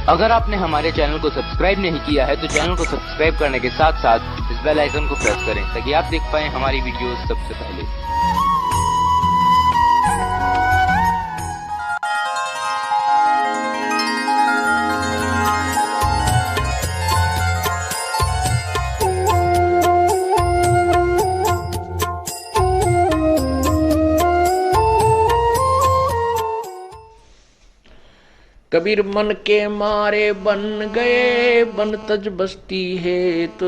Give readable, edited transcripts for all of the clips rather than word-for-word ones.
अगर आपने हमारे चैनल को सब्सक्राइब नहीं किया है तो चैनल को सब्सक्राइब करने के साथ साथ इस बेल आइकन को प्रेस करें ताकि आप देख पाएं हमारी वीडियोस सबसे पहले। कबीर मन के मारे बन गए बन तज बस्ती हेत,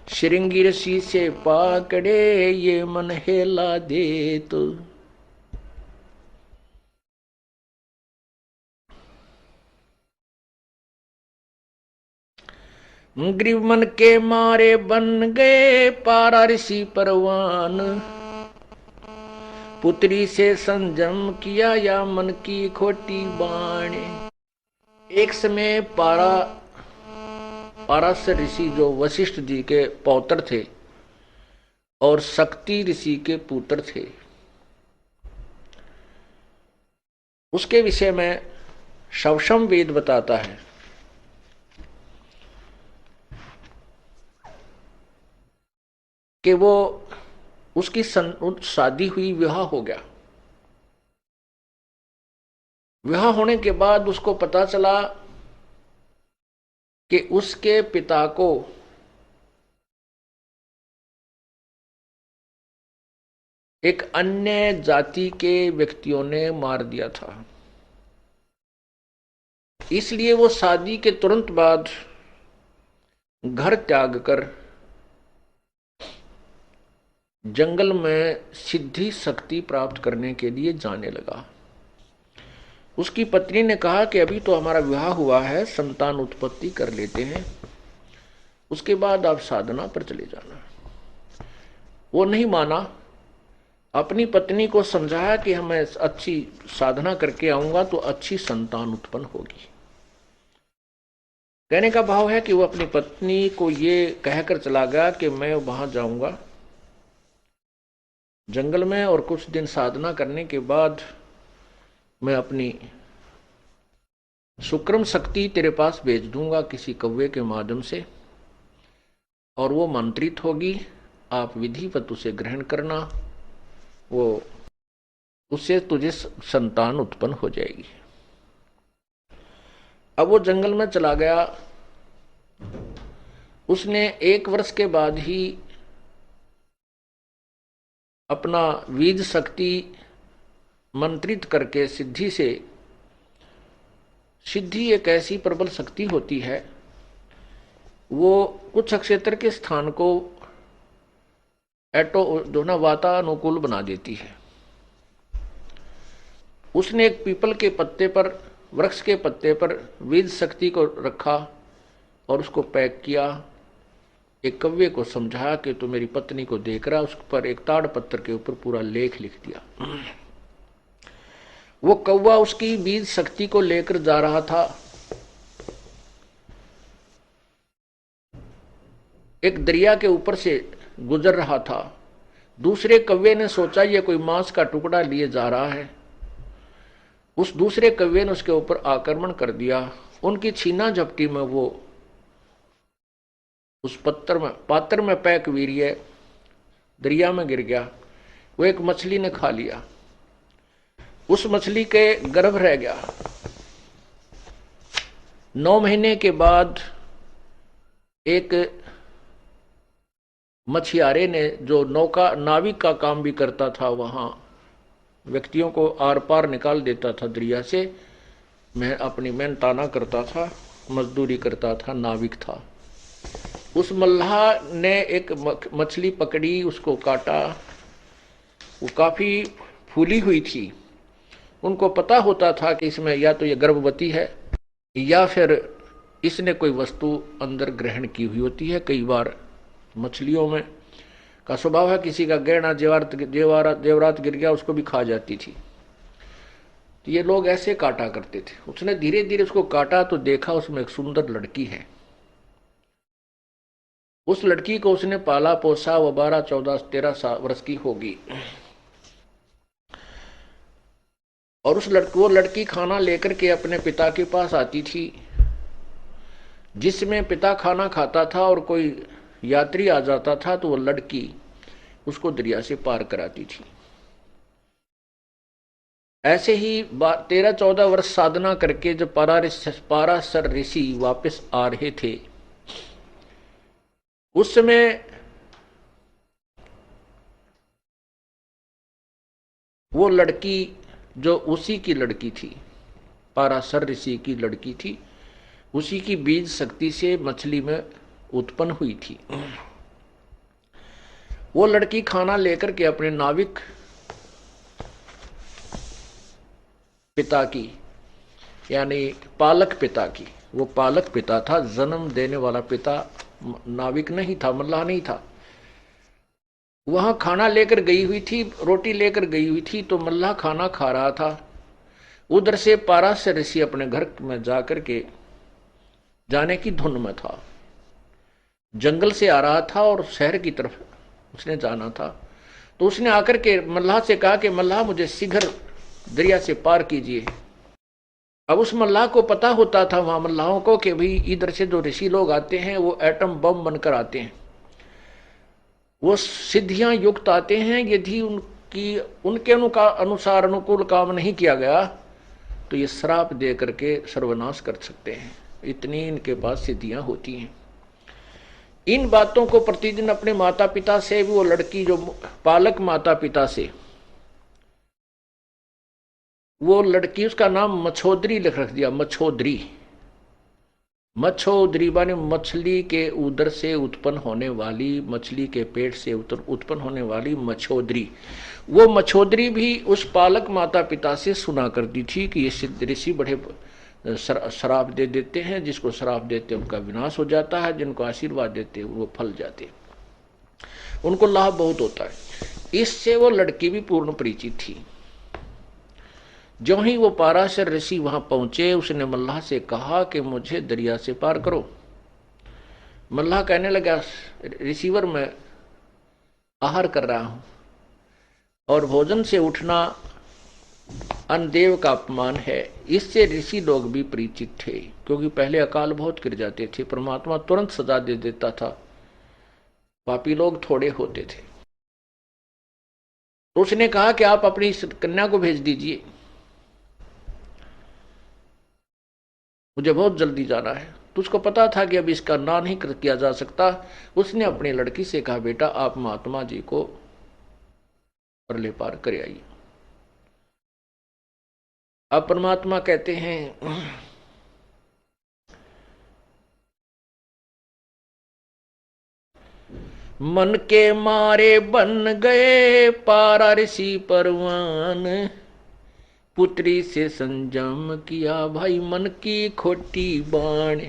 श्रृंगी रसी से पाकड़े ये मन हेला देत। ग्रीव मन के मारे बन गए पारा ऋषि परवान, पुत्री से संजम किया या मन की खोटी बाणे। एक समय पाराशर ऋषि जो वशिष्ठ जी के पौत्र थे और शक्ति ऋषि के पुत्र थे, उसके विषय में शवशम वेद बताता है कि वो उसकी शादी हुई, विवाह हो गया। विवाह होने के बाद उसको पता चला कि उसके पिता को एक अन्य जाति के व्यक्तियों ने मार दिया था। इसलिए वो शादी के तुरंत बाद घर त्याग कर जंगल में सिद्धि शक्ति प्राप्त करने के लिए जाने लगा। उसकी पत्नी ने कहा कि अभी तो हमारा विवाह हुआ है, संतान उत्पत्ति कर लेते हैं, उसके बाद आप साधना पर चले जाना। वो नहीं माना। अपनी पत्नी को समझाया कि मैं अच्छी साधना करके आऊंगा तो अच्छी संतान उत्पन्न होगी। कहने का भाव है कि वो अपनी पत्नी को ये कहकर चला गया कि मैं वहां जाऊंगा जंगल में और कुछ दिन साधना करने के बाद मैं अपनी सुक्रम शक्ति तेरे पास भेज दूंगा किसी कौवे के माध्यम से, और वो मंत्रित होगी, आप विधिवत उसे ग्रहण करना, वो उससे तुझे संतान उत्पन्न हो जाएगी। अब वो जंगल में चला गया। उसने 1 वर्ष के बाद ही अपना बीज शक्ति मंत्रित करके सिद्धि से, सिद्धि एक ऐसी प्रबल शक्ति होती है, वो कुछ क्षेत्र के स्थान को वातानुकूल बना देती है। उसने एक पीपल के पत्ते पर, वृक्ष के पत्ते पर बीज शक्ति को रखा और उसको पैक किया। एक कव्वे को समझाया कि तो मेरी पत्नी को देख रहा, उस पर एक ताड़ पत्थर के ऊपर पूरा लेख लिख दिया। वो कौवा उसकी बीज शक्ति को लेकर जा रहा था। एक दरिया के ऊपर से गुजर रहा था। दूसरे कौवे ने सोचा ये कोई मांस का टुकड़ा लिए जा रहा है। उस दूसरे कौवे ने उसके ऊपर आक्रमण कर दिया। उनकी छीना झपटी में वो उस पात्र में पैक वीर्य दरिया में गिर गया। वो एक मछली ने खा लिया। उस मछली के गर्भ रह गया। 9 महीने के बाद एक मछियारे ने, जो नाविक का काम भी करता था, वहां व्यक्तियों को आर पार निकाल देता था दरिया से, मैं अपनी मेहनताना करता था, मजदूरी करता था, नाविक था। उस मल्लाह ने एक मछली पकड़ी, उसको काटा। वो काफी फूली हुई थी। उनको पता होता था कि इसमें या तो ये गर्भवती है या फिर इसने कोई वस्तु अंदर ग्रहण की हुई होती है। कई बार मछलियों में का स्वभाव है, किसी का गहना जेवरात गिर गया उसको भी खा जाती थी। तो ये लोग ऐसे काटा करते थे। उसने धीरे धीरे उसको काटा तो देखा उसमें एक सुंदर लड़की है। उस लड़की को उसने पाला पोसा, वो 12, 14, 13 वर्ष की होगी। और वो लड़की खाना लेकर के अपने पिता के पास आती थी। जिसमें पिता खाना खाता था और कोई यात्री आ जाता था तो वो लड़की उसको दरिया से पार कराती थी। ऐसे ही 13-14 वर्ष साधना करके जब पाराशर ऋषि वापस आ रहे थे, उस समय वो लड़की जो उसी की लड़की थी, पाराशर ऋषि की लड़की थी, उसी की बीज शक्ति से मछली में उत्पन्न हुई थी। वो लड़की खाना लेकर के अपने नाविक पिता की, यानी पालक पिता की, वो पालक पिता था, जन्म देने वाला पिता नाविक नहीं था, मल्लाह नहीं था, वहां खाना लेकर गई हुई थी, रोटी लेकर गई हुई थी। तो मल्लाह खाना खा रहा था। उधर से पाराशर ऋषि अपने घर में जाकर के जाने की धुन में था, जंगल से आ रहा था और शहर की तरफ उसने जाना था। तो उसने आकर के मल्लाह से कहा कि मल्लाह मुझे शीघ्र दरिया से पार कीजिए। अब उस मल्लाह को पता होता था वहां मल्लाहों को कि भाई इधर से जो ऋषि लोग आते हैं वो एटम बम बनकर आते हैं, वो सिद्धियां युक्त आते हैं। यदि उनके अनुसार अनुकूल काम नहीं किया गया तो ये श्राप दे करके सर्वनाश कर सकते हैं, इतनी इनके पास सिद्धियां होती हैं। इन बातों को प्रतिदिन अपने माता पिता से भी, वो लड़की जो पालक माता पिता से, वो लड़की, उसका नाम मछोदरी लिख रख दिया, मछोदरी। मछोदरी माने मछली के उदर से उत्पन्न होने वाली, मछली के पेट से उत्पन्न होने वाली मछोदरी। वो मछोदरी भी उस पालक माता पिता से सुना करती थी कि ये सिद्ध ऋषि बड़े श्राप दे देते हैं, जिसको श्राप देते उनका विनाश हो जाता है, जिनको आशीर्वाद देते वो फल जाते, उनको लाभ बहुत होता है। इससे वो लड़की भी पूर्ण परिचित थी। जो ही वो पाराशर ऋषि वहां पहुंचे, उसने मल्लाह से कहा कि मुझे दरिया से पार करो। मल्लाह कहने लगा, रिसीवर मैं आहार कर रहा हूं और भोजन से उठना अन्नदेव का अपमान है। इससे ऋषि लोग भी परिचित थे, क्योंकि पहले अकाल बहुत गिर जाते थे, परमात्मा तुरंत सजा दे देता था, पापी लोग थोड़े होते थे। तो उसने कहा कि आप अपनी कन्या को भेज दीजिए, मुझे बहुत जल्दी जाना है। तो उसको पता था कि अब इसका ना नहीं किया जा सकता। उसने अपनी लड़की से कहा, बेटा आप महात्मा जी को परले पार कर आइए। अब परमात्मा कहते हैं, मन के मारे बन गए पारा ऋषि परवान, पुत्री से संजम किया भाई मन की खोटी बाण।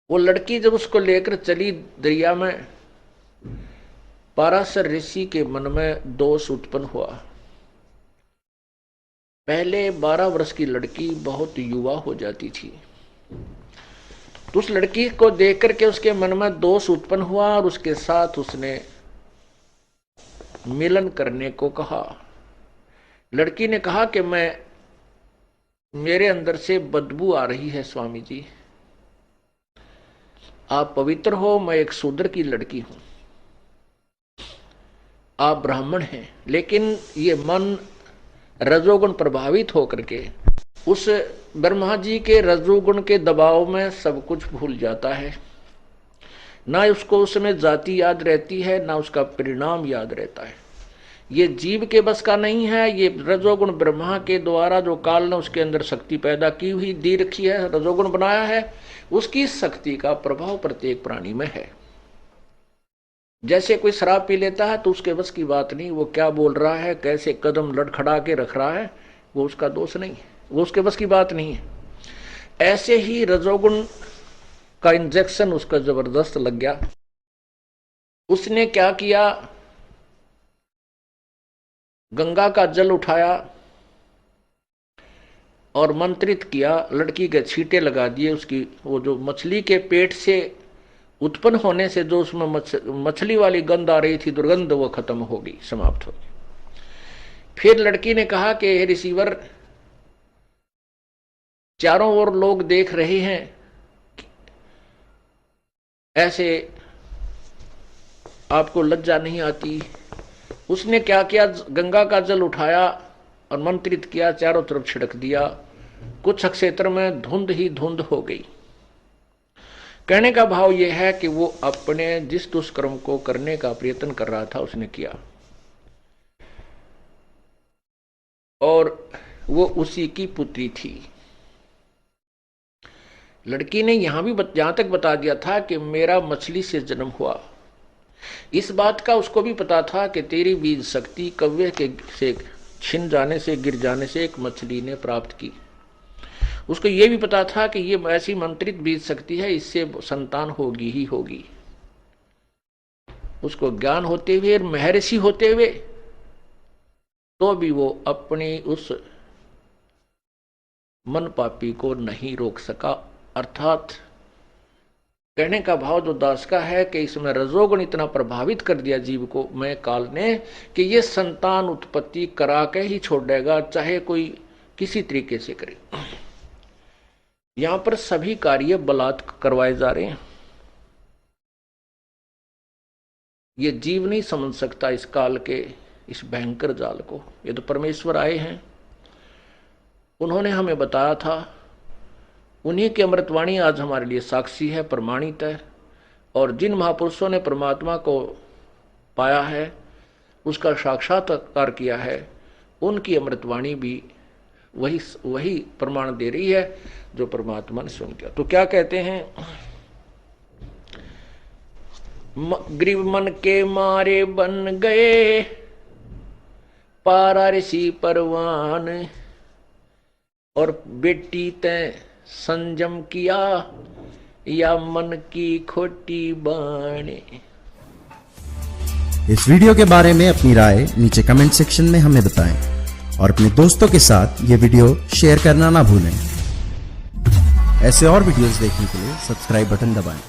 वो लड़की जब उसको लेकर चली दरिया में, पाराशर ऋषि के मन में दोष उत्पन्न हुआ। पहले 12 वर्ष की लड़की बहुत युवा हो जाती थी, तो उस लड़की को देख करके उसके मन में दोष उत्पन्न हुआ और उसके साथ उसने मिलन करने को कहा। लड़की ने कहा कि मेरे अंदर से बदबू आ रही है स्वामी जी, आप पवित्र हो, मैं एक शूद्र की लड़की हूं, आप ब्राह्मण हैं। लेकिन ये मन रजोगुण प्रभावित होकर के उस ब्रह्मा जी के रजोगुण के दबाव में सब कुछ भूल जाता है। ना उसको उसमें जाति याद रहती है, ना उसका परिणाम याद रहता है। ये जीव के बस का नहीं है। ये रजोगुण ब्रह्मा के द्वारा जो काल ने उसके अंदर शक्ति पैदा की हुई दी रखी है, रजोगुण बनाया है, उसकी शक्ति का प्रभाव प्रत्येक प्राणी में है। जैसे कोई शराब पी लेता है तो उसके बस की बात नहीं, वो क्या बोल रहा है, कैसे कदम लड़खड़ा के रख रहा है, वो उसका दोष नहीं है, वो उसके बस की बात नहीं है। ऐसे ही रजोगुण का इंजेक्शन उसका जबरदस्त लग गया। उसने क्या किया, गंगा का जल उठाया और मंत्रित किया, लड़की के छींटे लगा दिए। उसकी वो जो मछली के पेट से उत्पन्न होने से जो उसमें मछली वाली गंध आ रही थी, दुर्गंध, वो खत्म हो गई, समाप्त हो गई। फिर लड़की ने कहा कि हे रिसीवर, चारों ओर लोग देख रहे हैं, ऐसे आपको लज्जा नहीं आती? उसने क्या किया, गंगा का जल उठाया और मंत्रित किया, चारों तरफ छिड़क दिया। कुछ क्षेत्र में धुंध ही धुंध हो गई। कहने का भाव यह है कि वो अपने जिस दुष्कर्म को करने का प्रयत्न कर रहा था उसने किया, और वो उसी की पुत्री थी। लड़की ने यहां भी जहां तक बता दिया था कि मेरा मछली से जन्म हुआ। इस बात का उसको भी पता था कि तेरी बीज शक्ति कव्वे के से छिन जाने से, गिर जाने से एक मछली ने प्राप्त की। उसको यह भी पता था कि ये ऐसी मंत्रित बीज शक्ति है, इससे संतान होगी ही होगी। उसको ज्ञान होते हुए, महर्षि होते हुए, तो भी वो अपनी उस मन पापी को नहीं रोक सका। अर्थात कहने का भाव जो दास का है कि इसमें रजोगुण इतना प्रभावित कर दिया जीव को, मैं काल ने, कि ये संतान उत्पत्ति करा के ही छोड़ देगा, चाहे कोई किसी तरीके से करे। यहां पर सभी कार्य बलात्कार करवाए जा रहे हैं। ये जीव नहीं समझ सकता इस काल के इस भयंकर जाल को। ये तो परमेश्वर आए हैं, उन्होंने हमें बताया था। उन्हीं की अमृतवाणी आज हमारे लिए साक्षी है, प्रमाणित है। और जिन महापुरुषों ने परमात्मा को पाया है, उसका साक्षात्कार किया है, उनकी अमृतवाणी भी वही प्रमाण दे रही है जो परमात्मा ने स्वयं किया। तो क्या कहते हैं, ग्रीव मन के मारे बन गए पारा ऋषि परवान, और बेटी तैं संयम किया या मन की खोटी बाणे। इस वीडियो के बारे में अपनी राय नीचे कमेंट सेक्शन में हमें बताएं और अपने दोस्तों के साथ ये वीडियो शेयर करना ना भूलें। ऐसे और वीडियोस देखने के लिए सब्सक्राइब बटन दबाएं।